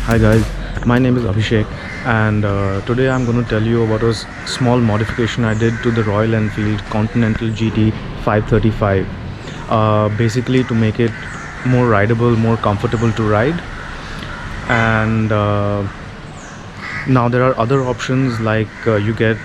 Hi guys, my name is Abhishek and today I'm going to tell you about a small modification I did to the Royal Enfield Continental GT 535. Basically to make it more rideable, more comfortable to ride. And now there are other options like you get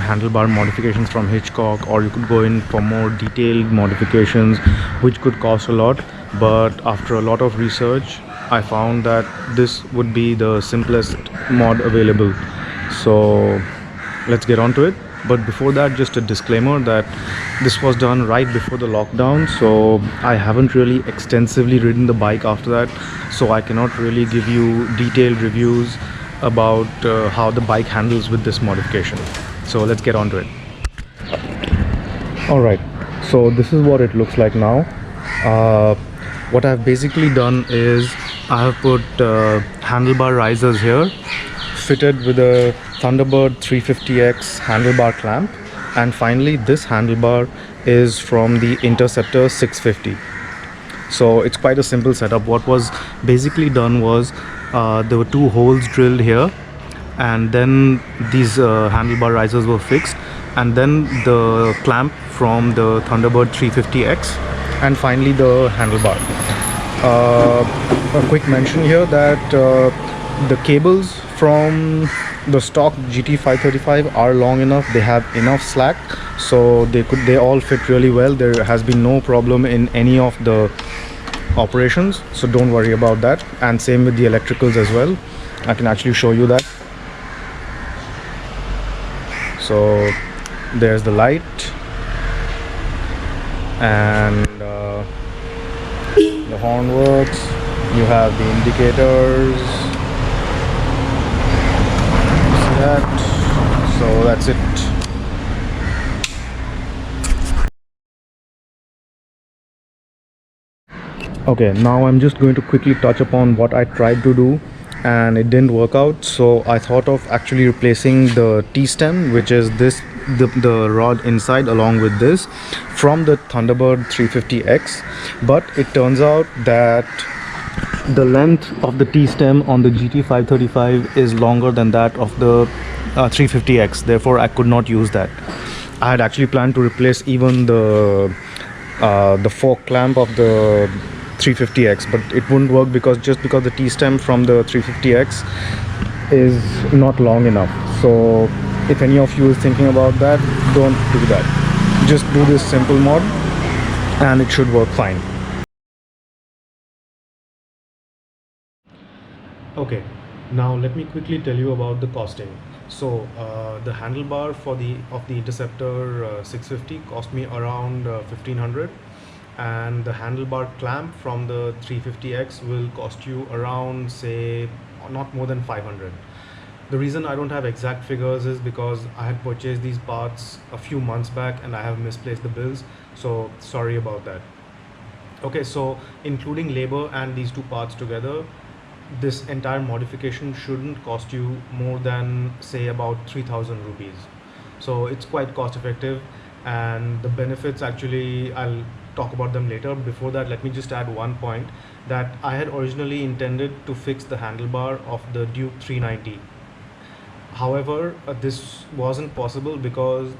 handlebar modifications from Hitchcock, or you could go in for more detailed modifications which could cost a lot, but after a lot of research I found that this would be the simplest mod available. So let's get on to it. But before that, just a disclaimer that this was done right before the lockdown, so I haven't really extensively ridden the bike after that, so I cannot really give you detailed reviews about how the bike handles with this modification. So let's get on to it. Alright, so this is what it looks like now. What I've basically done is I have put handlebar risers here, fitted with a Thunderbird 350X handlebar clamp, and finally this handlebar is from the Interceptor 650. So it's quite a simple setup. What was basically done was there were two holes drilled here, and then these handlebar risers were fixed, and then the clamp from the Thunderbird 350X, and finally the handlebar. A quick mention here that the cables from the stock GT 535 are long enough, they have enough slack, so they all fit really well. There has been no problem in any of the operations, so don't worry about that. And same with the electricals as well. I can actually show you that. So there's the light, and the horn works. You have the indicators. See that? So that's it. Okay, now I'm just going to quickly touch upon what I tried to do and it didn't work out. So I thought of actually replacing the T-stem, which is the rod inside, along with this from the Thunderbird 350X, but it turns out that the length of the T-stem on the GT 535 is longer than that of the 350X, therefore I could not use that. I had actually planned to replace even the fork clamp of the 350X, but it wouldn't work because the T-stem from the 350X is not long enough. So if any of you is thinking about that, don't do that. Just do this simple mod and it should work fine. Okay, now let me quickly tell you about the costing. So the handlebar of the Interceptor 650 cost me around 1500, and the handlebar clamp from the 350X will cost you around, say, not more than 500. The reason I don't have exact figures is because I had purchased these parts a few months back and I have misplaced the bills, so sorry about that. Okay, so including labor and these two parts together, this entire modification shouldn't cost you more than, say, about 3000 rupees. So it's quite cost effective, and the benefits, actually I'll talk about them later. Before that, let me just add one point, that I had originally intended to fix the handlebar of the Duke 390. However, this wasn't possible because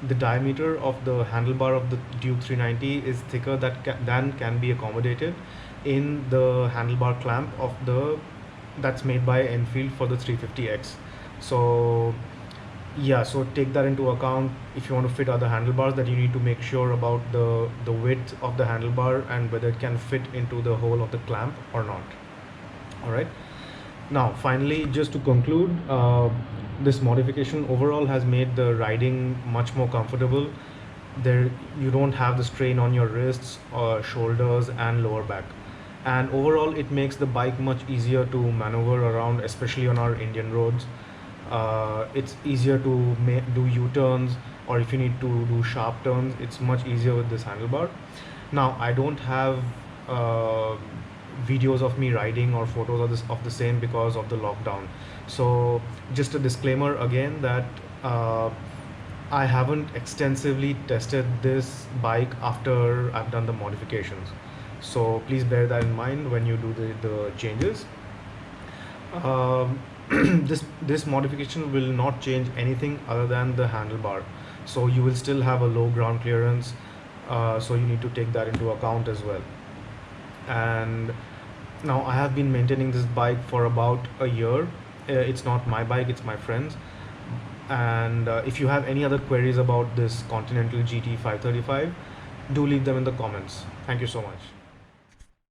the diameter of the handlebar of the Duke 390 is thicker than can be accommodated in the handlebar clamp of that's made by Enfield for the 350X. So yeah, so take that into account if you want to fit other handlebars, that you need to make sure about the width of the handlebar and whether it can fit into the hole of the clamp or not. All right, now finally, just to conclude, this modification overall has made the riding much more comfortable. You don't have the strain on your wrists or shoulders and lower back, and overall it makes the bike much easier to maneuver around, especially on our Indian roads. It's easier to do U-turns, or if you need to do sharp turns, it's much easier with this handlebar. Now I don't have videos of me riding or photos of the same because of the lockdown. So just a disclaimer again that I haven't extensively tested this bike after I've done the modifications. So please bear that in mind when you do the changes. Um, this modification will not change anything other than the handlebar. So you will still have a low ground clearance. So you need to take that into account as well. And now I have been maintaining this bike for about a year. It's not my bike, it's my friend's. And if you have any other queries about this Continental GT 535, do leave them in the comments. Thank you so much.